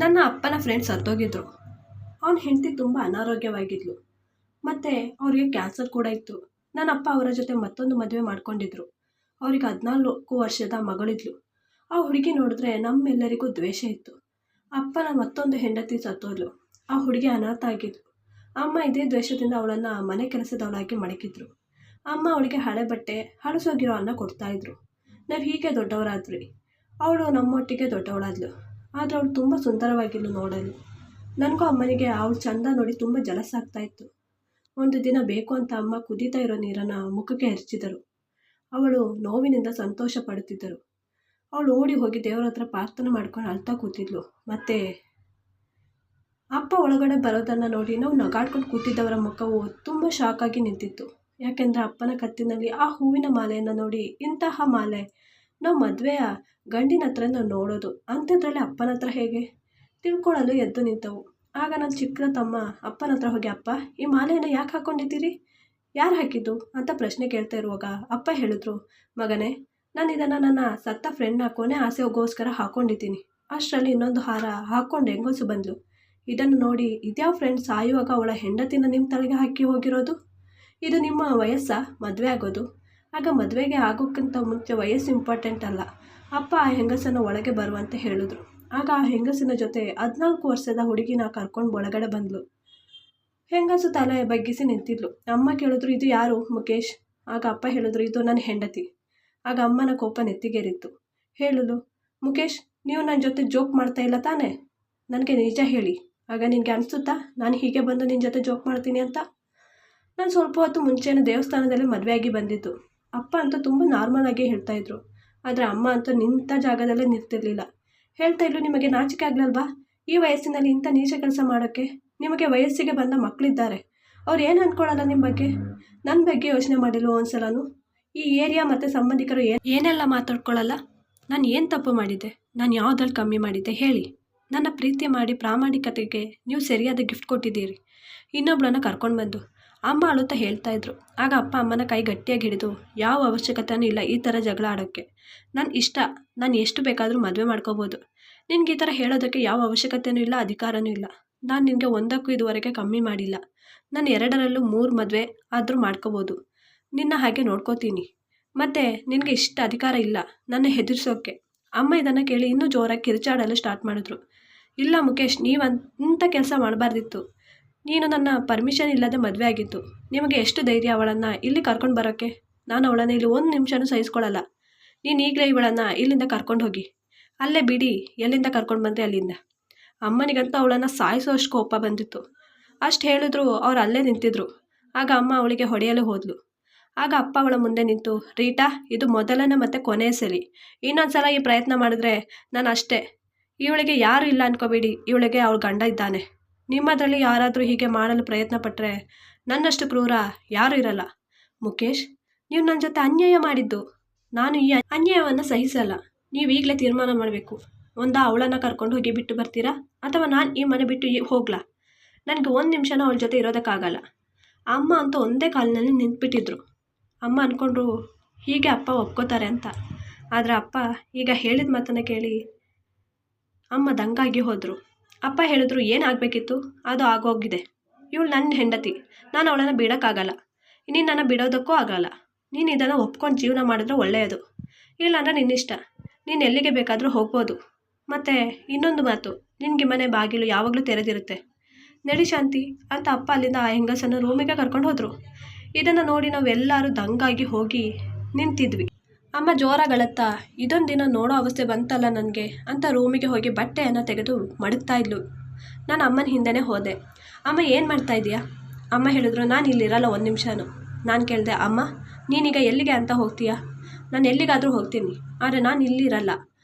ನನ್ನ ಅಪ್ಪನ ಫ್ರೆಂಡ್ ಸತ್ತೋಗಿದ್ರು. ಅವನ ಹೆಂಡತಿ ತುಂಬ ಅನಾರೋಗ್ಯವಾಗಿದ್ಲು. ಮತ್ತು ಅವರಿಗೆ ಕ್ಯಾನ್ಸರ್ ಕೂಡ ಇತ್ತು. ನನ್ನ ಅಪ್ಪ ಅವರ ಜೊತೆ ಮತ್ತೊಂದು ಮದುವೆ ಮಾಡ್ಕೊಂಡಿದ್ರು. ಅವ್ರಿಗೆ 14 ವರ್ಷದ ಮಗಳಿದ್ಲು. ಆ ಹುಡುಗಿ ನೋಡಿದ್ರೆ ನಮ್ಮೆಲ್ಲರಿಗೂ ದ್ವೇಷ ಇತ್ತು. ಅಪ್ಪನ ಮತ್ತೊಂದು ಹೆಂಡತಿ ಸತ್ತೋದ್ಲು. ಆ ಹುಡುಗಿ ಅನಾಥ ಆಗಿದ್ಲು. ಅಮ್ಮ ಇದೇ ದ್ವೇಷದಿಂದ ಅವಳನ್ನು ಮನೆ ಕೆಲಸದವಳಾಗಿ ಮಡಗಿದ್ರು. ಅಮ್ಮ ಅವಳಿಗೆ ಹಳೆ ಬಟ್ಟೆ, ಹಳಸೋಗಿರೋ ಅನ್ನ ಕೊಡ್ತಾಯಿದ್ರು. ನಾವು ಹೀಗೆ ದೊಡ್ಡವರಾದ್ವಿ. ಅವಳು ನಮ್ಮೊಟ್ಟಿಗೆ ದೊಡ್ಡವಳಾದ್ಲು. ಆದರೆ ಅವಳು ತುಂಬ ಸುಂದರವಾಗಿದ್ಲು ನೋಡಲು. ನನಗೂ ಅಮ್ಮನಿಗೆ ಅವಳು ಚಂದ ನೋಡಿ ತುಂಬ ಜಲಸಾಗ್ತಾಯಿತ್ತು. ಒಂದು ದಿನ ಬೇಕು ಅಂತ ಅಮ್ಮ ಕುದೀತಾ ಇರೋ ನೀರನ್ನು ಮುಖಕ್ಕೆ ಎರಚಿದರು. ಅವಳು ನೋವಿನಿಂದ ಸಂತೋಷ ಪಡುತ್ತಿದ್ದರು. ಅವಳು ಓಡಿ ಹೋಗಿ ದೇವರ ಹತ್ರ ಪ್ರಾರ್ಥನೆ ಮಾಡ್ಕೊಂಡು ಅಳ್ತಾ ಕೂತಿದ್ಲು. ಮತ್ತು ಅಪ್ಪ ಒಳಗಡೆ ಬರೋದನ್ನು ನೋಡಿ ನಾವು ನಗಾಡ್ಕೊಂಡು ಕೂತಿದ್ದವರ ಮುಖವು ತುಂಬ ಶಾಕಾಗಿ ನಿಂತಿತ್ತು. ಯಾಕೆಂದರೆ ಅಪ್ಪನ ಕತ್ತಿನಲ್ಲಿ ಆ ಹೂವಿನ ಮಾಲೆಯನ್ನು ನೋಡಿ, ಇಂತಹ ಮಾಲೆ ನಾವು ಮದುವೆಯ ಗಂಡಿನ ಹತ್ರ ನಾವು ನೋಡೋದು, ಅಂಥದ್ರಲ್ಲಿ ಅಪ್ಪನ ಹತ್ರ ಹೇಗೆ ತಿಳ್ಕೊಳ್ಳಲು ಎದ್ದು ನಿಂತವು. ಆಗ ನನ್ನ ಚಿಕ್ಕ ತಮ್ಮ ಅಪ್ಪನ ಹತ್ರ ಹೋಗಿ, ಅಪ್ಪ ಈ ಮಾಲೆಯನ್ನು ಯಾಕೆ ಹಾಕ್ಕೊಂಡಿದ್ದೀರಿ, ಯಾರು ಹಾಕಿದ್ದು ಅಂತ ಪ್ರಶ್ನೆ ಕೇಳ್ತಾ ಇರುವಾಗ ಅಪ್ಪ ಹೇಳಿದ್ರು, ಮಗನೇ, ನಾನು ಇದನ್ನು ನನ್ನ ಸತ್ತ ಫ್ರೆಂಡ್ನ ಕೊನೆ ಆಸೆಗೋಸ್ಕರ ಹಾಕ್ಕೊಂಡಿದ್ದೀನಿ. ಅಷ್ಟರಲ್ಲಿ ಇನ್ನೊಂದು ಹಾರ ಹಾಕ್ಕೊಂಡು ಹೆಂಗಸು ಬಂದ್ಲು. ಇದನ್ನು ನೋಡಿ, ಇದ್ಯಾವ ಫ್ರೆಂಡ್ ಸಾಯುವಾಗ ಅವಳ ಹೆಂಡತಿನ ನಿಮ್ಮ ತಲೆಗೆ ಹಾಕಿ ಹೋಗಿರೋದು? ಇದು ನಿಮ್ಮ ವಯಸ್ಸಾ ಮದುವೆ ಆಗೋದು? ಆಗ ಮದುವೆಗೆ ಆಗೋಕ್ಕಿಂತ ಮುಂಚೆ ವಯಸ್ಸು ಇಂಪಾರ್ಟೆಂಟ್ ಅಲ್ಲ. ಅಪ್ಪ ಆ ಹೆಂಗಸನ್ನು ಒಳಗೆ ಬರುವಂತೆ ಹೇಳಿದ್ರು. ಆಗ ಆ ಹೆಂಗಸಿನ ಜೊತೆ 14 ವರ್ಷದ ಹುಡುಗಿನ ಕರ್ಕೊಂಡು ಒಳಗಡೆ ಬಂದ್ಲು. ಹೆಂಗಸು ತಲೆ ಬಗ್ಗಿಸಿ ನಿಂತಿದ್ಲು. ಅಮ್ಮ ಕೇಳಿದ್ರು, ಇದು ಯಾರು ಮುಖೇಶ್? ಆಗ ಅಪ್ಪ ಹೇಳಿದ್ರು, ಇದು ನನ್ನ ಹೆಂಡತಿ. ಆಗ ಅಮ್ಮನ ಕೋಪ ನೆತ್ತಿಗೇರಿತ್ತು. ಹೇಳಲು, ಮುಖೇಶ್, ನೀವು ನನ್ನ ಜೊತೆ ಜೋಕ್ ಮಾಡ್ತಾ ಇಲ್ಲ ತಾನೇ? ನನಗೆ ನಿಜ ಹೇಳಿ. ಆಗ ನಿನಗೆ ಅನಿಸುತ್ತಾ ನಾನು ಹೀಗೆ ಬಂದು ನಿನ್ನ ಜೊತೆ ಜೋಕ್ ಮಾಡ್ತೀನಿ ಅಂತ? ನಾನು ಸ್ವಲ್ಪ ಹೊತ್ತು ಮುಂಚೆನೇ ದೇವಸ್ಥಾನದಲ್ಲಿ ಮದುವೆಯಾಗಿ ಬಂದಿದ್ದು. ಅಪ್ಪ ಅಂತೂ ತುಂಬ ನಾರ್ಮಲ್ ಆಗಿ ಹೇಳ್ತಾಯಿದ್ರು. ಆದರೆ ಅಮ್ಮ ಅಂತೂ ನಿಂತ ಜಾಗದಲ್ಲೇ ನಿಂತಿರಲಿಲ್ಲ. ಹೇಳ್ತಾ ಇದ್ರು, ನಿಮಗೆ ನಾಚಿಕೆ ಆಗಲಲ್ವಾ ಈ ವಯಸ್ಸಿನಲ್ಲಿ ಇಂಥ ನೀಚ ಕೆಲಸ ಮಾಡೋಕ್ಕೆ? ನಿಮಗೆ ವಯಸ್ಸಿಗೆ ಬಂದ ಮಕ್ಕಳಿದ್ದಾರೆ, ಅವ್ರು ಏನು ಅಂದ್ಕೊಳ್ಳಲ್ಲ ನಿಮ್ಮ ಬಗ್ಗೆ. ನನ್ನ ಬಗ್ಗೆ ಯೋಚನೆ ಮಾಡಿಲ್ವ ಒಂದ್ಸಲನೂ? ಈ ಏರಿಯಾ ಮತ್ತು ಸಂಬಂಧಿಕರು ಏನೆಲ್ಲ ಮಾತಾಡ್ಕೊಳ್ಳಲ್ಲ? ನಾನು ಏನು ತಪ್ಪು ಮಾಡಿದ್ದೆ? ನಾನು ಯಾವುದ್ರಲ್ಲಿ ಕಮ್ಮಿ ಮಾಡಿದ್ದೆ ಹೇಳಿ? ನನ್ನ ಪ್ರೀತಿ ಮಾಡಿ ಪ್ರಾಮಾಣಿಕತೆಗೆ ನೀವು ಸರಿಯಾದ ಗಿಫ್ಟ್ ಕೊಟ್ಟಿದ್ದೀರಿ. ಇನ್ನೊಬ್ಳನ್ನ ಕರ್ಕೊಂಡು ಬಂದು ಅಮ್ಮ ಅಳುತ್ತಾ ಹೇಳ್ತಾಯಿದ್ರು. ಆಗ ಅಪ್ಪ ಅಮ್ಮನ ಕೈ ಗಟ್ಟಿಯಾಗಿ ಹಿಡಿದು, ಯಾವ ಅವಶ್ಯಕತೆಯೂ ಇಲ್ಲ ಈ ಥರ ಜಗಳ ಆಡೋಕ್ಕೆ. ನನ್ನ ಇಷ್ಟ, ನಾನು ಎಷ್ಟು ಬೇಕಾದರೂ ಮದುವೆ ಮಾಡ್ಕೋಬೋದು. ನಿನಗೆ ಈ ಥರ ಹೇಳೋದಕ್ಕೆ ಯಾವ ಅವಶ್ಯಕತೆಯೂ ಇಲ್ಲ, ಅಧಿಕಾರವೂ ಇಲ್ಲ. ನಾನು ನಿನಗೆ ಒಂದಕ್ಕೂ ಇದುವರೆಗೆ ಕಮ್ಮಿ ಮಾಡಿಲ್ಲ. ನಾನು 2ರಲ್ಲೂ 3 ಮದುವೆ ಆದರೂ ಮಾಡ್ಕೋಬೋದು. ನಿನ್ನ ಹಾಗೆ ನೋಡ್ಕೋತೀನಿ. ಮತ್ತು ನಿನಗೆ ಇಷ್ಟ ಅಧಿಕಾರ ಇಲ್ಲ ನನ್ನ ಹೆದರ್ಸೋಕ್ಕೆ. ಅಮ್ಮ ಇದನ್ನು ಕೇಳಿ ಇನ್ನೂ ಜೋರಾಗಿ ಕಿರುಚಾಡಲು ಸ್ಟಾರ್ಟ್ ಮಾಡಿದ್ರು. ಇಲ್ಲ ಮುಖೇಶ್, ನೀವಂಥ ಕೆಲಸ ಮಾಡಬಾರ್ದಿತ್ತು. ನೀನು ನನ್ನ ಪರ್ಮಿಷನ್ ಇಲ್ಲದೆ ಮದುವೆ ಆಗಿತ್ತು. ನಿಮಗೆ ಎಷ್ಟು ಧೈರ್ಯ ಅವಳನ್ನು ಇಲ್ಲಿ ಕರ್ಕೊಂಡು ಬರೋಕ್ಕೆ? ನಾನು ಅವಳನ್ನು ಇಲ್ಲಿ 1 ನಿಮಿಷನೂ ಸಹಿಸ್ಕೊಳ್ಳಲ್ಲ. ನೀನು ಈಗಲೇ ಇವಳನ್ನು ಇಲ್ಲಿಂದ ಕರ್ಕೊಂಡು ಹೋಗಿ. ಅಲ್ಲೇ ಬಿಡಿ, ಎಲ್ಲಿಂದ ಕರ್ಕೊಂಡು ಬಂದರೆ ಅಲ್ಲಿಂದ. ಅಮ್ಮನಿಗಂತೂ ಅವಳನ್ನು ಸಾಯಿಸೋಷ್ಟು ಕೋಪ ಬಂದಿತ್ತು. ಅಷ್ಟು ಹೇಳಿದ್ರು ಅವ್ರು ಅಲ್ಲೇ ನಿಂತಿದ್ರು. ಆಗ ಅಮ್ಮ ಅವಳಿಗೆ ಹೊಡೆಯಲು ಹೋದ್ಲು. ಆಗ ಅಪ್ಪ ಅವಳ ಮುಂದೆ ನಿಂತು, ರೀಟಾ, ಇದು ಮೊದಲನೇ ಮತ್ತು ಕೊನೆಯ ಸರಿ. ಇನ್ನೊಂದು ಸಲ ಈ ಪ್ರಯತ್ನ ಮಾಡಿದ್ರೆ ನಾನು ಅಷ್ಟೇ. ಇವಳಿಗೆ ಯಾರೂ ಇಲ್ಲ ಅನ್ಕೋಬೇಡಿ, ಇವಳಿಗೆ ಅವಳ ಗಂಡ ಇದ್ದಾನೆ. ನಿಮ್ಮದರಲ್ಲಿ ಯಾರಾದರೂ ಹೀಗೆ ಮಾಡಲು ಪ್ರಯತ್ನ ಪಟ್ಟರೆ ನನ್ನಷ್ಟು ಕ್ರೂರ ಯಾರೂ ಇರಲ್ಲ. ಮುಖೇಶ್, ನೀವು ನನ್ನ ಜೊತೆ ಅನ್ಯಾಯ ಮಾಡಿದ್ದು. ನಾನು ಈ ಅನ್ಯಾಯವನ್ನು ಸಹಿಸಲ್ಲ. ನೀವು ಈಗಲೇ ತೀರ್ಮಾನ ಮಾಡಬೇಕು. ಒಂದಾ ಅವಳನ್ನು ಕರ್ಕೊಂಡು ಹೋಗಿ ಬಿಟ್ಟು ಬರ್ತೀರಾ, ಅಥವಾ ನಾನು ಈ ಮನೆ ಬಿಟ್ಟು ಹೋಗ್ಲಾ? ನನಗೆ 1 ನಿಮಿಷನೂ ಅವಳ ಜೊತೆ ಇರೋದಕ್ಕಾಗಲ್ಲ. ಅಮ್ಮ ಅಂತೂ ಒಂದೇ ಕಾಲಿನಲ್ಲಿ ನಿಂತ್ಬಿಟ್ಟಿದ್ರು. ಅಮ್ಮ ಅಂದ್ಕೊಂಡ್ರು ಹೀಗೆ ಅಪ್ಪ ಒಪ್ಕೋತಾರೆ ಅಂತ. ಆದರೆ ಅಪ್ಪ ಈಗ ಹೇಳಿದ ಮಾತನ್ನು ಕೇಳಿ ಅಮ್ಮ ದಂಗಾಗಿ ಹೋದರು. ಅಪ್ಪ ಹೇಳಿದ್ರು, ಏನಾಗಬೇಕಿತ್ತು ಅದು ಆಗೋಗಿದೆ. ಇವಳು ನನ್ನ ಹೆಂಡತಿ, ನಾನು ಅವಳನ್ನು ಬಿಡೋಕ್ಕಾಗಲ್ಲ. ನೀನು ನನ್ನ ಬಿಡೋದಕ್ಕೂ ಆಗಲ್ಲ. ನೀನು ಇದನ್ನು ಒಪ್ಕೊಂಡು ಜೀವನ ಮಾಡಿದ್ರೆ ಒಳ್ಳೆಯದು, ಇಲ್ಲಾಂದರೆ ನಿನ್ನಿಷ್ಟ. ನೀನು ಎಲ್ಲಿಗೆ ಬೇಕಾದರೂ ಹೋಗ್ಬೋದು. ಮತ್ತು ಇನ್ನೊಂದು ಮಾತು, ನಿನಗೆ ಮನೆ ಬಾಗಿಲು ಯಾವಾಗಲೂ ತೆರೆದಿರುತ್ತೆ. ನಡಿ ಶಾಂತಿ ಅಂತ ಅಪ್ಪ ಅಲ್ಲಿಂದ ಆ ಹೆಂಗಸನ್ನು ರೂಮಿಗೆ ಕರ್ಕೊಂಡು ಹೋದರು. ಇದನ್ನು ನೋಡಿ ನಾವೆಲ್ಲರೂ ದಂಗಾಗಿ ಹೋಗಿ ನಿಂತಿದ್ವಿ. ಅಮ್ಮ ಜೋರಾಗಳತ್ತಾ, ಇದೊಂದು ದಿನ ನೋಡೋ ಅವಸ್ಥೆ ಬಂತಲ್ಲ ನನಗೆ ಅಂತ ರೂಮಿಗೆ ಹೋಗಿ ಬಟ್ಟೆಯನ್ನು ತೆಗೆದು ಮಡಗ್ತಾ ಇದ್ಲು. ನಾನು ಅಮ್ಮನ ಹಿಂದೆನೇ ಹೋದೆ. ಅಮ್ಮ ಏನು ಮಾಡ್ತಾಯಿದ್ದೀಯಾ? ಅಮ್ಮ ಹೇಳಿದ್ರು, ನಾನು ಇಲ್ಲಿರಲ್ಲ 1 ನಿಮಿಷನೂ. ನಾನು ಕೇಳಿದೆ, ಅಮ್ಮ ನೀನೀಗ ಎಲ್ಲಿಗೆ ಅಂತ ಹೋಗ್ತೀಯಾ? ನಾನು ಎಲ್ಲಿಗಾದರೂ ಹೋಗ್ತೀನಿ, ಆದರೆ ನಾನು ಇಲ್ಲಿರಲ್ಲ.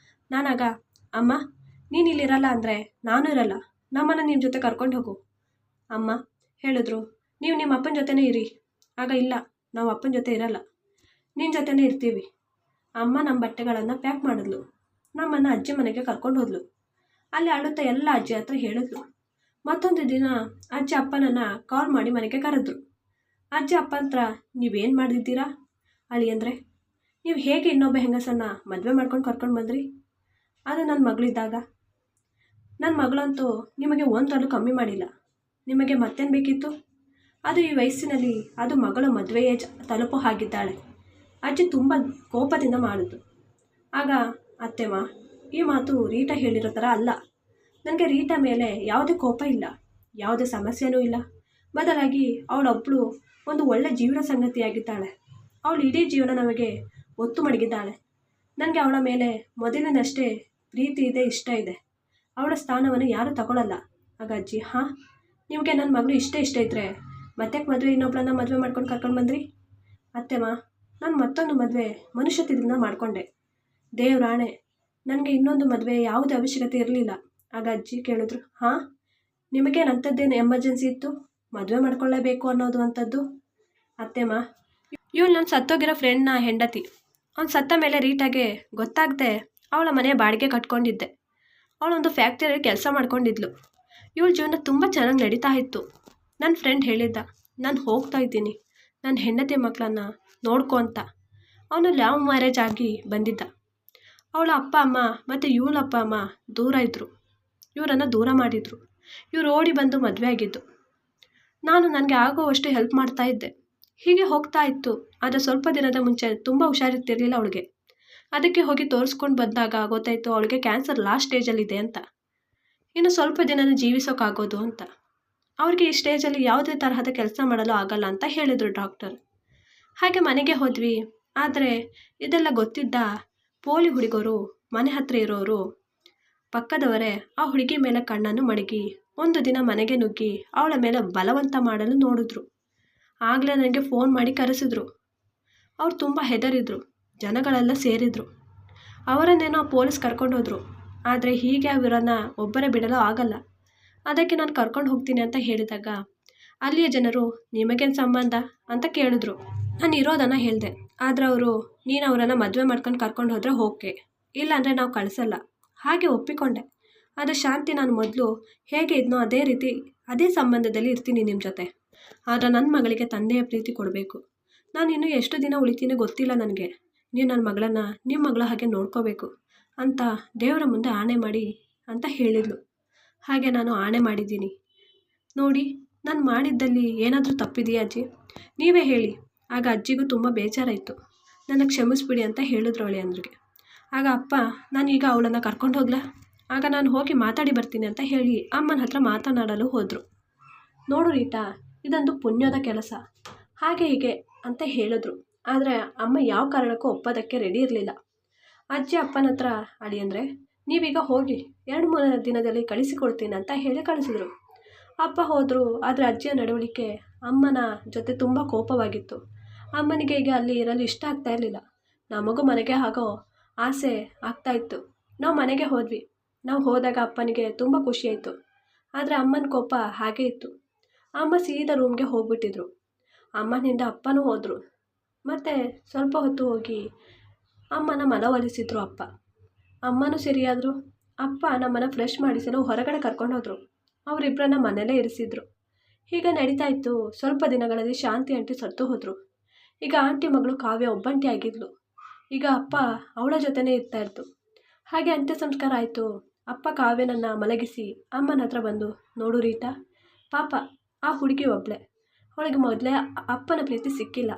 ನಾನಾಗ, ಅಮ್ಮ ನೀನು ಇಲ್ಲಿರಲ್ಲ ಅಂದರೆ ನಾನು ಇರಲ್ಲ, ನಮ್ಮನ್ನು ನಿಮ್ಮ ಜೊತೆ ಕರ್ಕೊಂಡು ಹೋಗು. ಅಮ್ಮ ಹೇಳಿದ್ರು, ನೀವು ನಿಮ್ಮ ಅಪ್ಪನ ಜೊತೆನೇ ಇರಿ. ಆಗ, ಇಲ್ಲ, ನಾವು ಅಪ್ಪನ ಜೊತೆ ಇರಲ್ಲ, ನಿನ್ನ ಜೊತೆನೇ ಇರ್ತೀವಿ. ಅಮ್ಮ ನಮ್ಮ ಬಟ್ಟೆಗಳನ್ನು ಪ್ಯಾಕ್ ಮಾಡಿದ್ಲು. ನಮ್ಮನ್ನು ಅಜ್ಜಿ ಮನೆಗೆ ಕರ್ಕೊಂಡು ಹೋದ್ಲು. ಅಲ್ಲಿ ಅಳುತ್ತಾ ಎಲ್ಲ ಅಜ್ಜಿ ಹತ್ರ ಹೇಳಿದ್ಲು. ಮತ್ತೊಂದು ದಿನ ಅಜ್ಜಿ ಅಪ್ಪನನ್ನು ಕಾಲ್ ಮಾಡಿ ಮನೆಗೆ ಕರೆದ್ರು. ಅಜ್ಜಿ ಅಪ್ಪ ಹತ್ರ, ನೀವೇನು ಮಾಡಿದ್ದೀರಾ ಅಳಿಯಂದರೆ? ನೀವು ಹೇಗೆ ಇನ್ನೊಬ್ಬ ಹೆಂಗಸನ್ನು ಮದುವೆ ಮಾಡ್ಕೊಂಡು ಕರ್ಕೊಂಡು ಬಂದ್ರಿ? ಅದು ನನ್ನ ಮಗಳಿದ್ದಾಗ. ನನ್ನ ಮಗಳಂತೂ ನಿಮಗೆ ಒಂದರಲ್ಲೂ ಕಮ್ಮಿ ಮಾಡಿಲ್ಲ. ನಿಮಗೆ ಮತ್ತೇನು ಬೇಕಿತ್ತು? ಅದು ಈ ವಯಸ್ಸಿನಲ್ಲಿ ಅದು ಮಗಳು ಮದುವೆ ಏಜ್ ತಲುಪೋ ಹಾಗಿದ್ದಾಳೆ. ಅಜ್ಜಿ ತುಂಬ ಕೋಪದಿಂದ ಮಾಡಿದ್ದು. ಆಗ ಅತ್ತೆಮ್ಮ, ಈ ಮಾತು ರೀಟಾ ಹೇಳಿರೋ ಥರ ಅಲ್ಲ. ನನಗೆ ರೀಟಾ ಮೇಲೆ ಯಾವುದೇ ಕೋಪ ಇಲ್ಲ, ಯಾವುದೇ ಸಮಸ್ಯೆನೂ ಇಲ್ಲ. ಬದಲಾಗಿ ಅವಳೊಬ್ಬಳು ಒಂದು ಒಳ್ಳೆ ಜೀವನ ಸಂಗತಿಯಾಗಿದ್ದಾಳೆ. ಅವಳು ಇಡೀ ಜೀವನ ನಮಗೆ ಒತ್ತು ಮಡಗಿದ್ದಾಳೆ. ನನಗೆ ಅವಳ ಮೇಲೆ ಮೊದಲಿನಷ್ಟೇ ಪ್ರೀತಿ ಇದೆ, ಇಷ್ಟ ಇದೆ. ಅವಳ ಸ್ಥಾನವನ್ನು ಯಾರೂ ತಗೊಳ್ಳಲ್ಲ. ಆಗ ಅಜ್ಜಿ, ಹಾಂ, ನಿಮಗೆ ನನ್ನ ಮಗಳು ಇಷ್ಟ ಇದ್ದರೆ ಮತ್ತೆ ಮದುವೆ ಇನ್ನೊಬ್ಬಳನ್ನ ಮದುವೆ ಮಾಡ್ಕೊಂಡು ಕರ್ಕೊಂಡು ಬಂದ್ರಿ? ಅತ್ತೆಮ್ಮ, ನಾನು ಮತ್ತೊಂದು ಮದುವೆ ಮನುಷ್ಯತ್ವದಿಂದ ಮಾಡಿಕೊಂಡೆ. ದೇವ್ರಾಣೆ, ನನಗೆ ಇನ್ನೊಂದು ಮದುವೆ ಯಾವುದೇ ಅವಶ್ಯಕತೆ ಇರಲಿಲ್ಲ. ಆಗ ಅಜ್ಜಿ ಕೇಳಿದ್ರು, ಹಾಂ, ನಿಮಗೇನಂಥದ್ದೇನು ಎಮರ್ಜೆನ್ಸಿ ಇತ್ತು ಮದುವೆ ಮಾಡ್ಕೊಳ್ಳೇಬೇಕು ಅನ್ನೋದು ಅಂಥದ್ದು? ಅತ್ತೆಮ್ಮ, ಇವಳು ನನ್ನ ಸತ್ತೋಗಿರೋ ಫ್ರೆಂಡ್ನ ಹೆಂಡತಿ. ಅವ್ನು ಸತ್ತ ಮೇಲೆ ರೀಟಾಗೆ ಗೊತ್ತಾಗದೆ ಅವಳ ಮನೆ ಬಾಡಿಗೆ ಕಟ್ಕೊಂಡಿದ್ದೆ. ಅವಳೊಂದು ಫ್ಯಾಕ್ಟರಿಯಲ್ಲಿ ಕೆಲಸ ಮಾಡ್ಕೊಂಡಿದ್ಲು. ಇವಳ ಜೀವನ ತುಂಬ ಚೆನ್ನಾಗಿ ನಡೀತಾ ಇತ್ತು. ನನ್ನ ಫ್ರೆಂಡ್ ಹೇಳಿದ್ದ, ನಾನು ಹೋಗ್ತಾ ಇದ್ದೀನಿ, ನನ್ನ ಹೆಂಡತಿ ಮಕ್ಕಳನ್ನು ನೋಡ್ಕೊ ಅಂತ. ಅವನು ಲವ್ ಮ್ಯಾರೇಜ್ ಆಗಿ ಬಂದಿದ್ದ. ಅವಳ ಅಪ್ಪ ಅಮ್ಮ ಮತ್ತು ಇವಳ ಅಪ್ಪ ಅಮ್ಮ ದೂರ ಇದ್ದರು. ಇವರನ್ನು ದೂರ ಮಾಡಿದರು. ಇವ್ರು ಓಡಿ ಬಂದು ಮದುವೆ ಆಗಿದ್ದು. ನಾನು ನನಗೆ ಆಗುವಷ್ಟು ಹೆಲ್ಪ್ ಮಾಡ್ತಾ ಇದ್ದೆ. ಹೀಗೆ ಹೋಗ್ತಾ ಇತ್ತು. ಆದರೆ ಸ್ವಲ್ಪ ದಿನದ ಮುಂಚೆ ತುಂಬ ಹುಷಾರಿರ್ತಿರ್ಲಿಲ್ಲ ಅವಳಿಗೆ. ಅದಕ್ಕೆ ಹೋಗಿ ತೋರಿಸ್ಕೊಂಡು ಬಂದಾಗ ಗೊತ್ತಾಯಿತು ಅವಳಿಗೆ ಕ್ಯಾನ್ಸರ್ ಲಾಸ್ಟ್ ಸ್ಟೇಜಲ್ಲಿದೆ ಅಂತ. ಇನ್ನು ಸ್ವಲ್ಪ ದಿನನ ಜೀವಿಸೋಕ್ಕಾಗೋದು ಅಂತ. ಅವ್ರಿಗೆ ಈ ಸ್ಟೇಜಲ್ಲಿ ಯಾವುದೇ ತರಹದ ಕೆಲಸ ಮಾಡಲು ಆಗಲ್ಲ ಅಂತ ಹೇಳಿದರು ಡಾಕ್ಟರ್. ಹಾಗೆ ಮನೆಗೆ ಹೋದ್ವಿ. ಆದರೆ ಇದೆಲ್ಲ ಗೊತ್ತಿದ್ದ ಪೋಲಿ ಹುಡುಗರು, ಮನೆ ಹತ್ತಿರ ಇರೋರು, ಪಕ್ಕದವರೇ ಆ ಹುಡುಗಿ ಮೇಲೆ ಕಣ್ಣನ್ನು ಮಡಗಿ ಒಂದು ದಿನ ಮನೆಗೆ ನುಗ್ಗಿ ಅವಳ ಮೇಲೆ ಬಲವಂತ ಮಾಡಲು ನೋಡಿದ್ರು. ಆಗಲೇ ನನಗೆ ಫೋನ್ ಮಾಡಿ ಕರೆಸಿದ್ರು. ಅವ್ರು ತುಂಬ ಹೆದರಿದ್ರು. ಜನಗಳೆಲ್ಲ ಸೇರಿದ್ರು. ಅವರನ್ನೇನೋ ಪೊಲೀಸ್ ಕರ್ಕೊಂಡೋದ್ರು. ಆದರೆ ಹೀಗೆ ಅವರನ್ನು ಒಬ್ಬರೇ ಬಿಡಲು ಆಗಲ್ಲ. ಅದಕ್ಕೆ ನಾನು ಕರ್ಕೊಂಡು ಹೋಗ್ತೀನಿ ಅಂತ ಹೇಳಿದಾಗ ಅಲ್ಲಿಯ ಜನರು, ನಿಮಗೇನು ಸಂಬಂಧ ಅಂತ ಕೇಳಿದ್ರು. ನಾನು ಇರೋದನ್ನು ಹೇಳಿದೆ. ಆದರೆ ಅವರು, ನೀನು ಅವರನ್ನು ಮದುವೆ ಮಾಡ್ಕೊಂಡು ಕರ್ಕೊಂಡು ಹೋದರೆ ಓಕೆ, ಇಲ್ಲಾಂದರೆ ನಾವು ಕಳಿಸಲ್ಲ. ಹಾಗೆ ಒಪ್ಪಿಕೊಂಡೆ. ಆದರೆ ಶಾಂತಿ, ನಾನು ಮೊದಲು ಹೇಗೆ ಇದ್ನೋ ಅದೇ ರೀತಿ ಅದೇ ಸಂಬಂಧದಲ್ಲಿ ಇರ್ತೀನಿ ನಿಮ್ಮ ಜೊತೆ. ಆದರೆ ನನ್ನ ಮಗಳಿಗೆ ತಂದೆಯ ಪ್ರೀತಿ ಕೊಡಬೇಕು. ನಾನು ಇನ್ನೂ ಎಷ್ಟು ದಿನ ಉಳಿತೀನಿ ಗೊತ್ತಿಲ್ಲ ನನಗೆ. ನೀವು ನನ್ನ ಮಗಳನ್ನು ನಿಮ್ಮ ಮಗಳ ಹಾಗೆ ನೋಡ್ಕೋಬೇಕು ಅಂತ ದೇವರ ಮುಂದೆ ಆಣೆ ಮಾಡಿ ಅಂತ ಹೇಳಿದ್ಲು. ಹಾಗೆ ನಾನು ಆಣೆ ಮಾಡಿದ್ದೀನಿ. ನೋಡಿ, ನಾನು ಮಾಡಿದ್ದಲ್ಲಿ ಏನಾದರೂ ತಪ್ಪಿದೆಯಾ ಅಜ್ಜಿ? ನೀವೇ ಹೇಳಿ. ಆಗ ಅಜ್ಜಿಗೂ ತುಂಬ ಬೇಜಾರಾಯಿತು. ನನ್ನ ಕ್ಷಮಿಸ್ಬಿಡಿ ಅಂತ ಹೇಳಿದ್ರು ಅಂದ್ರಿಗೆ. ಆಗ ಅಪ್ಪ, ನಾನೀಗ ಅವಳನ್ನು ಕರ್ಕೊಂಡು ಹೋಗ್ಲಾ? ಆಗ ನಾನು ಹೋಗಿ ಮಾತಾಡಿ ಬರ್ತೀನಿ ಅಂತ ಹೇಳಿ ಅಮ್ಮನ ಹತ್ರ ಮಾತನಾಡಲು ಹೋದರು. ನೋಡು ರೀಟಾ, ಇದೊಂದು ಪುಣ್ಯದ ಕೆಲಸ, ಹಾಗೆ ಹೀಗೆ ಅಂತ ಹೇಳಿದ್ರು. ಆದರೆ ಅಮ್ಮ ಯಾವ ಕಾರಣಕ್ಕೂ ಒಪ್ಪೋದಕ್ಕೆ ರೆಡಿ ಇರಲಿಲ್ಲ. ಅಜ್ಜಿ ಅಪ್ಪನ ಹತ್ರ, ಅಳಿಯಂದರೆ ನೀವೀಗ ಹೋಗಿ 2-3 ದಿನದಲ್ಲಿ ಕಳಿಸಿಕೊಡ್ತೀನಿ ಅಂತ ಹೇಳಿ ಕಳಿಸಿದ್ರು. ಅಪ್ಪ ಹೋದರು. ಆದರೆ ಅಜ್ಜಿಯ ನಡವಳಿಕೆ ಅಮ್ಮನ ಜೊತೆ ತುಂಬ ಕೋಪವಾಗಿತ್ತು. ಅಮ್ಮನಿಗೆ ಈಗ ಅಲ್ಲಿ ಇರಲು ಇಷ್ಟ ಆಗ್ತಾ ಇರಲಿಲ್ಲ. ನಮಗೂ ಮನೆಗೆ ಆಗೋ ಆಸೆ ಆಗ್ತಾಯಿತ್ತು. ನಾವು ಮನೆಗೆ ಹೋದ್ವಿ. ನಾವು ಹೋದಾಗ ಅಪ್ಪನಿಗೆ ತುಂಬ ಖುಷಿಯಾಯಿತು. ಆದರೆ ಅಮ್ಮನ ಕೋಪ ಹಾಗೇ ಇತ್ತು. ಅಮ್ಮ ಸೀದಾ ರೂಮ್ಗೆ ಹೋಗ್ಬಿಟ್ಟಿದ್ರು. ಅಮ್ಮನಿಂದ ಅಪ್ಪನೂ ಹೋದರು. ಮತ್ತು ಸ್ವಲ್ಪ ಹೊತ್ತು ಹೋಗಿ ಅಮ್ಮನ ಮನವೊಲಿಸಿದ್ರು ಅಪ್ಪ. ಅಮ್ಮನೂ ಸರಿಯಾದರು. ಅಪ್ಪ ನಮ್ಮನ್ನು ಫ್ರೆಶ್ ಮಾಡಿಸಲು ಹೊರಗಡೆ ಕರ್ಕೊಂಡು ಹೋದರು. ಅವರಿಬ್ಬರನ್ನ ಮನೆಯಲ್ಲೇ ಇರಿಸಿದ್ರು. ಹೀಗೆ ನಡೀತಾ ಇತ್ತು. ಸ್ವಲ್ಪ ದಿನಗಳಲ್ಲಿ ಶಾಂತಿ ಆಂಟಿ ಸತ್ತು ಹೋದರು. ಈಗ ಆಂಟಿ ಮಗಳು ಕಾವ್ಯ ಒಬ್ಬಂಟಿ ಆಗಿದ್ಲು. ಈಗ ಅಪ್ಪ ಅವಳ ಜೊತೆನೇ ಇರ್ತಾಯಿತ್ತು. ಹಾಗೆ ಅಂತ್ಯ ಸಂಸ್ಕಾರ ಆಯಿತು. ಅಪ್ಪ ಕಾವ್ಯನನ್ನು ಮಲಗಿಸಿ ಅಮ್ಮನ ಹತ್ರ ಬಂದು, ನೋಡು ರೀಟಾ, ಪಾಪ ಆ ಹುಡುಗಿ ಒಬ್ಬಳೆ, ಅವಳಿಗೆ ಮೊದಲೇ ಅಪ್ಪನ ಪ್ರೀತಿ ಸಿಕ್ಕಿಲ್ಲ.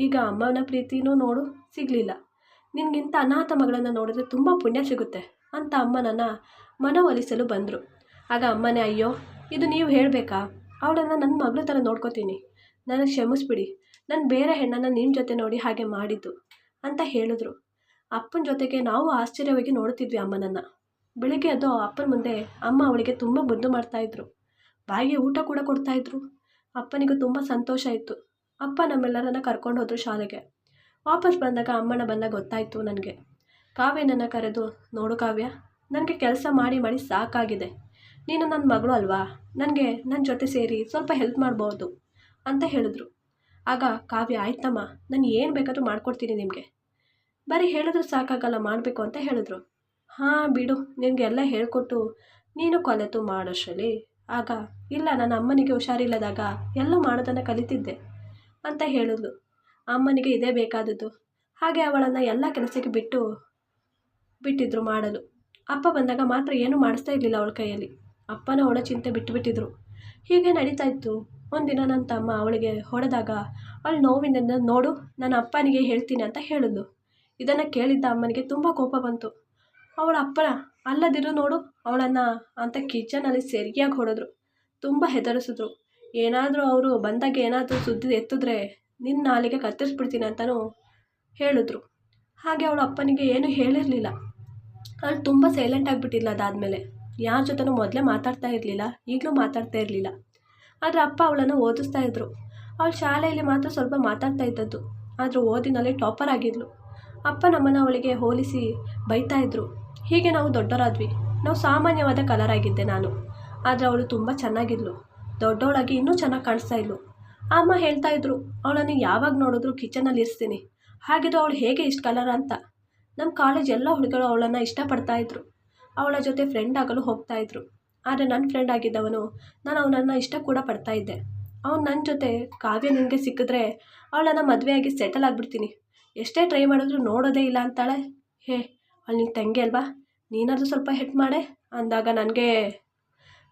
ಈಗ ಅಮ್ಮನ ಪ್ರೀತಿನೂ ನೋಡು ಸಿಗಲಿಲ್ಲ. ನಿನಗಿಂತ ಅನಾಥ ಮಗಳನ್ನು ನೋಡಿದ್ರೆ ತುಂಬ ಪುಣ್ಯ ಸಿಗುತ್ತೆ ಅಂತ ಅಮ್ಮನನ್ನು ಮನವೊಲಿಸಲು ಬಂದರು. ಆಗ ಅಮ್ಮನೇ, ಅಯ್ಯೋ, ಇದು ನೀವು ಹೇಳಬೇಕಾ? ಅವಳನ್ನು ನನ್ನ ಮಗಳ ಥರ ನೋಡ್ಕೋತೀನಿ, ನನಗೆ ಕ್ಷಮಿಸ್ಬಿಡಿ. ನಾನು ಬೇರೆ ಹೆಣ್ಣನ್ನು ನಿಮ್ಮ ಜೊತೆ ನೋಡಿ ಹಾಗೆ ಮಾಡಿದ್ದು ಅಂತ ಹೇಳಿದ್ರು. ಅಪ್ಪನ ಜೊತೆಗೆ ನಾವು ಆಶ್ಚರ್ಯವಾಗಿ ನೋಡ್ತಿದ್ವಿ ಅಮ್ಮನನ್ನು. ಬೆಳಿಗ್ಗೆ ಅದು ಅಪ್ಪನ ಮುಂದೆ ಅಮ್ಮ ಅವಳಿಗೆ ತುಂಬ ಮುದ್ದು ಮಾಡ್ತಾಯಿದ್ರು. ಬಾಯಿಗೆ ಊಟ ಕೂಡ ಕೊಡ್ತಾಯಿದ್ರು. ಅಪ್ಪನಿಗೂ ತುಂಬ ಸಂತೋಷ ಇತ್ತು. ಅಪ್ಪ ನಮ್ಮೆಲ್ಲರನ್ನ ಕರ್ಕೊಂಡು ಹೋದರು ಶಾಲೆಗೆ. ವಾಪಸ್ ಬಂದಾಗ ಅಮ್ಮನ ಬಂದಾಗ ಗೊತ್ತಾಯಿತು ನನಗೆ. ಕಾವ್ಯನನ್ನು ಕರೆದು, ನೋಡು ಕಾವ್ಯ, ನನಗೆ ಕೆಲಸ ಮಾಡಿ ಮಾಡಿ ಸಾಕಾಗಿದೆ. ನೀನು ನನ್ನ ಮಗಳು ಅಲ್ವಾ, ನನಗೆ ನನ್ನ ಜೊತೆ ಸೇರಿ ಸ್ವಲ್ಪ ಹೆಲ್ಪ್ ಮಾಡ್ಬೋದು ಅಂತ ಹೇಳಿದ್ರು. ಆಗ ಕಾವ್ಯ, ಆಯ್ತಮ್ಮ, ನಾನು ಏನು ಬೇಕಾದರೂ ಮಾಡಿಕೊಡ್ತೀನಿ ನಿಮಗೆ, ಬರೀ ಹೇಳಿದ್ರು ಸಾಕಾಗಲ್ಲ, ಮಾಡಬೇಕು ಅಂತ ಹೇಳಿದ್ರು. ಹಾಂ ಬಿಡು, ನಿನಗೆಲ್ಲ ಹೇಳಿಕೊಟ್ಟು ನೀನು ಕಲಿತು ಮಾಡೋಷ್ಟರಲ್ಲಿ. ಆಗ, ಇಲ್ಲ, ನನ್ನ ಅಮ್ಮನಿಗೆ ಹುಷಾರಿಲ್ಲದಾಗ ಎಲ್ಲ ಮಾಡೋದನ್ನು ಕಲಿತಿದ್ದೆ ಅಂತ ಹೇಳಿದ್ಲು. ಅಮ್ಮನಿಗೆ ಇದೇ ಬೇಕಾದದ್ದು. ಹಾಗೆ ಅವಳನ್ನು ಎಲ್ಲ ಕೆಲಸಕ್ಕೆ ಬಿಟ್ಟಿದ್ರು ಮಾಡಲು. ಅಪ್ಪ ಬಂದಾಗ ಮಾತ್ರ ಏನೂ ಮಾಡಿಸ್ತಾ ಇರಲಿಲ್ಲ ಅವಳ ಕೈಯಲ್ಲಿ. ಅಪ್ಪನ ಒಳ ಚಿಂತೆ ಬಿಟ್ಟುಬಿಟ್ಟಿದ್ರು. ಹೀಗೆ ನಡೀತಾ ಇತ್ತು. ಒಂದಿನ ನನ್ನ ತಮ್ಮ ಅವಳಿಗೆ ಹೊಡೆದಾಗ ಅವಳು ನೋವಿನಿಂದ ನೋಡು ನನ್ನ ಅಪ್ಪನಿಗೆ ಹೇಳ್ತೀನಿ ಅಂತ ಹೇಳಿದ್ಲು. ಇದನ್ನು ಕೇಳಿದ್ದ ಅಮ್ಮನಿಗೆ ತುಂಬ ಕೋಪ ಬಂತು. ಅವಳ ಅಪ್ಪ ಅಲ್ಲದಿರು ನೋಡು ಅವಳನ್ನು ಅಂತ ಕಿಚನಲ್ಲಿ ಸರಿಯಾಗಿ ಹೊಡೆದ್ರು. ತುಂಬ ಹೆದರಿಸಿದ್ರು. ಏನಾದರೂ ಅವರು ಬಂದಾಗ ಏನಾದರೂ ಸುದ್ದಿ ಎತ್ತಿದ್ರೆ ನಿನ್ನ ನಾಲಿಗೆ ಕತ್ತರಿಸ್ಬಿಡ್ತೀನಿ ಅಂತಲೂ ಹೇಳಿದ್ರು. ಹಾಗೆ ಅವಳ ಅಪ್ಪನಿಗೆ ಏನೂ ಹೇಳಿರಲಿಲ್ಲ. ಅವಳು ತುಂಬ ಸೈಲೆಂಟ್ ಆಗಿಬಿಟ್ಟಿಲ್ಲ. ಅದಾದಮೇಲೆ ಯಾರ ಜೊತೆನೂ ಮೊದಲೇ ಮಾತಾಡ್ತಾ ಇರಲಿಲ್ಲ, ಈಗಲೂ ಮಾತಾಡ್ತಾ ಇರಲಿಲ್ಲ. ಆದರೆ ಅಪ್ಪ ಅವಳನ್ನು ಓದಿಸ್ತಾ ಇದ್ರು. ಅವಳು ಶಾಲೆಯಲ್ಲಿ ಮಾತ್ರ ಸ್ವಲ್ಪ ಮಾತಾಡ್ತಾ ಇದ್ದದ್ದು, ಆದರೆ ಓದಿನಲ್ಲಿ ಟಾಪರ್ ಆಗಿದ್ಲು. ಅಪ್ಪ ನಮ್ಮನ್ನು ಅವಳಿಗೆ ಹೋಲಿಸಿ ಬೈತಾ ಇದ್ರು. ಹೀಗೆ ನಾವು ದೊಡ್ಡವರಾದ್ವಿ. ನಾವು ಸಾಮಾನ್ಯವಾದ ಕಲರ್ ಆಗಿದ್ದೆ ನಾನು, ಆದರೆ ಅವಳು ತುಂಬ ಚೆನ್ನಾಗಿದ್ಲು. ದೊಡ್ಡವಳಾಗಿ ಇನ್ನೂ ಚೆನ್ನಾಗಿ ಕಾಣಿಸ್ತಾ ಇದ್ಲು. ಅಮ್ಮ ಹೇಳ್ತಾ ಇದ್ರು, ಅವಳನ್ನು ಯಾವಾಗ ನೋಡಿದ್ರು ಕಿಚನಲ್ಲಿ ಇರಿಸ್ತೀನಿ, ಹಾಗಿದ್ದು ಅವಳು ಹೇಗೆ ಇಷ್ಟು ಕಲರ್ ಅಂತ. ನಮ್ಮ ಕಾಲೇಜ್ ಎಲ್ಲ ಹುಡುಗರು ಅವಳನ್ನು ಇಷ್ಟಪಡ್ತಾ ಇದ್ರು. ಅವಳ ಜೊತೆ ಫ್ರೆಂಡ್ ಆಗಲು ಹೋಗ್ತಾ ಇದ್ರು. ಆದರೆ ನನ್ನ ಫ್ರೆಂಡ್ ಆಗಿದ್ದವನು ನಾನು ಅವನನ್ನು ಇಷ್ಟ ಕೂಡ ಪಡ್ತಾ ಇದ್ದೆ. ಅವನು ನನ್ನ ಜೊತೆ ಕಾವ್ಯ ನಿನಗೆ ಸಿಕ್ಕಿದ್ರೆ ಅವಳನ್ನು ಮದುವೆಯಾಗಿ ಸೆಟಲ್ ಆಗಿಬಿಡ್ತೀನಿ, ಎಷ್ಟೇ ಟ್ರೈ ಮಾಡಿದ್ರು ನೋಡೋದೇ ಇಲ್ಲ ಅಂತಾಳೆ. ಹೇ ಅವಳು ನಿನ್ನ ತಂಗಿ ಅಲ್ವಾ, ನೀನಾದರೂ ಸ್ವಲ್ಪ ಹೆಟ್ ಮಾಡೆ ಅಂದಾಗ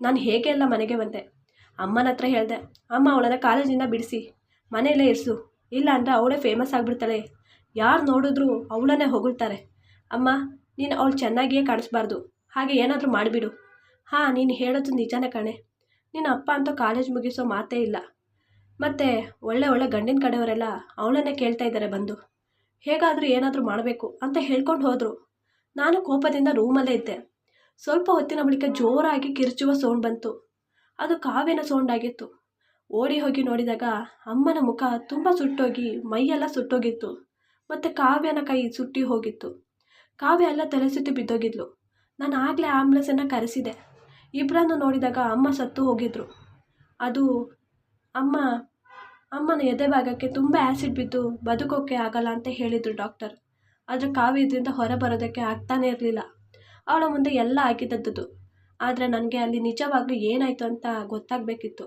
ನಾನು ಹೇಗೆ ಎಲ್ಲ ಮನೆಗೆ ಬಂದೆ. ಅಮ್ಮನ ಹತ್ರ ಹೇಳಿದೆ, ಅಮ್ಮ ಅವಳನ್ನು ಕಾಲೇಜಿಂದ ಬಿಡಿಸಿ ಮನೆಯಲ್ಲೇ ಇರಿಸು, ಇಲ್ಲ ಅಂದರೆ ಅವಳೇ ಫೇಮಸ್ ಆಗಿಬಿಡ್ತಾಳೆ, ಯಾರು ನೋಡಿದ್ರು ಅವಳನ್ನೇ ಹೊಗಳ್ತಾರೆ. ಅಮ್ಮ ನೀನು ಅವಳು ಚೆನ್ನಾಗಿಯೇ ಕಾಣಿಸ್ಬಾರ್ದು, ಹಾಗೆ ಏನಾದರೂ ಮಾಡಿಬಿಡು. ಹಾಂ ನೀನು ಹೇಳೋದು ನಿಜಾನೇ ಕಣೆ, ನಿನ್ನ ಅಪ್ಪ ಅಂತೂ ಕಾಲೇಜ್ ಮುಗಿಸೋ ಮಾತೇ ಇಲ್ಲ. ಮತ್ತು ಒಳ್ಳೆ ಗಂಡಿನ ಕಡೆಯವರೆಲ್ಲ ಅವಳನ್ನೇ ಕೇಳ್ತಾ ಇದ್ದಾರೆ ಬಂದು. ಹೇಗಾದರೂ ಏನಾದರೂ ಮಾಡಬೇಕು ಅಂತ ಹೇಳ್ಕೊಂಡು ಹೋದರು. ನಾನು ಕೋಪದಿಂದ ರೂಮಲ್ಲೇ ಇದ್ದೆ. ಸ್ವಲ್ಪ ಹೊತ್ತಿನ ಬಳಿಕ ಜೋರಾಗಿ ಕಿರುಚುವ ಸೌಂಡ್ ಬಂತು. ಅದು ಕಾವ್ಯನ ಸೌಂಡ್ ಆಗಿತ್ತು. ಓಡಿ ಹೋಗಿ ನೋಡಿದಾಗ ಅಮ್ಮನ ಮುಖ ತುಂಬ ಸುಟ್ಟೋಗಿ ಮೈಯೆಲ್ಲ ಸುಟ್ಟೋಗಿತ್ತು. ಮತ್ತು ಕಾವ್ಯನ ಕೈ ಸುಟ್ಟಿ ಹೋಗಿತ್ತು. ಕಾವ್ಯ ಎಲ್ಲ ತಲೆ ಸುತ್ತಿ ಬಿದ್ದೋಗಿದ್ಲು. ನಾನು ಆಗಲೇ ಆ್ಯಂಬುಲೆನ್ಸನ್ನು ಕರೆಸಿದೆ. ಇಬ್ಬರನ್ನು ನೋಡಿದಾಗ ಅಮ್ಮ ಸತ್ತು ಹೋಗಿದ್ರು. ಅದು ಅಮ್ಮನ ಎದೆ ಭಾಗಕ್ಕೆ ತುಂಬ ಆ್ಯಸಿಡ್ ಬಿದ್ದು ಬದುಕೋಕ್ಕೆ ಆಗಲ್ಲ ಅಂತ ಹೇಳಿದರು ಡಾಕ್ಟರ್. ಆದರೆ ಕಾವ್ಯ ಇದರಿಂದ ಹೊರ ಬರೋದಕ್ಕೆ ಆಗ್ತಾನೇ ಇರಲಿಲ್ಲ. ಅವಳ ಮುಂದೆ ಎಲ್ಲ ಆಗಿದ್ದದ್ದು. ಆದರೆ ನನಗೆ ಅಲ್ಲಿ ನಿಜವಾಗ್ಲೂ ಏನಾಯಿತು ಅಂತ ಗೊತ್ತಾಗಬೇಕಿತ್ತು.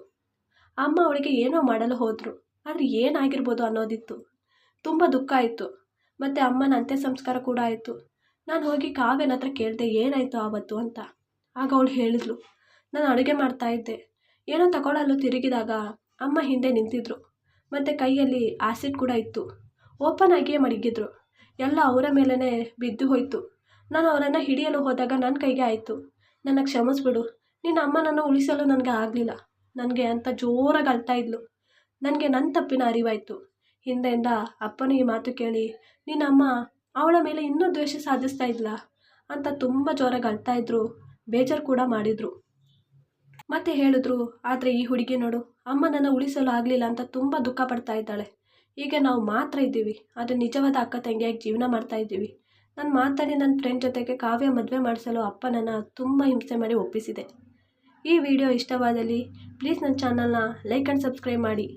ಅಮ್ಮ ಅವಳಿಗೆ ಏನೋ ಮಾಡಲು ಹೋದರು, ಆದರೆ ಏನಾಗಿರ್ಬೋದು ಅನ್ನೋದಿತ್ತು. ತುಂಬ ದುಃಖ ಆಯಿತು. ಮತ್ತು ಅಮ್ಮನ ಅಂತ್ಯ ಸಂಸ್ಕಾರ ಕೂಡ ಆಯಿತು. ನಾನು ಹೋಗಿ ಕಾವ್ಯನ ಹತ್ರ ಕೇಳಿದೆ ಏನಾಯಿತು ಆವತ್ತು ಅಂತ. ಆಗ ಅವಳು ಹೇಳಿದ್ಲು, ನಾನು ಅಡುಗೆ ಮಾಡ್ತಾಯಿದ್ದೆ, ಏನೋ ತಗೊಳ್ಳಲು ತಿರುಗಿದಾಗ ಅಮ್ಮ ಹಿಂದೆ ನಿಂತಿದ್ರು. ಮತ್ತು ಕೈಯಲ್ಲಿ ಆ್ಯಸಿಡ್ ಕೂಡ ಇತ್ತು. ಓಪನ್ ಆಗಿಯೇ ಮಡಗಿದ್ರು. ಎಲ್ಲ ಅವರ ಮೇಲೇ ಬಿದ್ದು ಹೋಯಿತು. ನಾನು ಅವರನ್ನು ಹಿಡಿಯಲು ಹೋದಾಗ ನನ್ನ ಕೈಗೆ ಆಯಿತು. ನನ್ನ ಕ್ಷಮಿಸ್ಬಿಡು, ನಿನ್ನ ಅಮ್ಮನನ್ನು ಉಳಿಸಲು ನನಗೆ ಆಗಲಿಲ್ಲ ನನಗೆ ಅಂತ ಜೋರಾಗಿ ಅಳ್ತಾ ಇದ್ಲು. ನನಗೆ ನನ್ನ ತಪ್ಪಿನ ಅರಿವಾಯಿತು. ಹಿಂದೆಯಿಂದ ಅಪ್ಪನ ಈ ಮಾತು ಕೇಳಿ ನಿನ್ನಮ್ಮ ಅವಳ ಮೇಲೆ ಇನ್ನೂ ದ್ವೇಷ ಸಾಧಿಸ್ತಾ ಇದ್ಲ ಅಂತ ತುಂಬ ಜೋರಾಗಿ ಅಳ್ತಾ ಇದ್ರು. ಬೇಜಾರು ಕೂಡ ಮಾಡಿದರು. ಮತ್ತೆ ಹೇಳಿದ್ರು, ಆದರೆ ಈ ಹುಡುಗಿ ನೋಡು ಅಮ್ಮನನ್ನು ಉಳಿಸಲು ಆಗಲಿಲ್ಲ ಅಂತ ತುಂಬ ದುಃಖ ಪಡ್ತಾ ಇದ್ದಾಳೆ. ಈಗ ನಾವು ಮಾತ್ರ ಇದ್ದೀವಿ, ಆದರೆ ನಿಜವಾದ ಅಕ್ಕ ತಂಗಿಯಾಗಿ ಜೀವನ ಮಾಡ್ತಾ ಇದ್ದೀವಿ. ನಾನು ಮಾತಾಡಿ ನನ್ನ ಫ್ರೆಂಡ್ ಜೊತೆಗೆ ಕಾವ್ಯ ಮದುವೆ ಮಾಡಿಸಲು ಅಪ್ಪನನ್ನು ತುಂಬ ಹಿಂಸೆ ಮಾಡಿ ಒಪ್ಪಿಸಿದೆ. ಈ ವಿಡಿಯೋ ಇಷ್ಟವಾದಲ್ಲಿ ಪ್ಲೀಸ್ ನನ್ನ ಚಾನಲ್ನ ಲೈಕ್ ಆ್ಯಂಡ್ ಸಬ್ಸ್ಕ್ರೈಬ್ ಮಾಡಿ.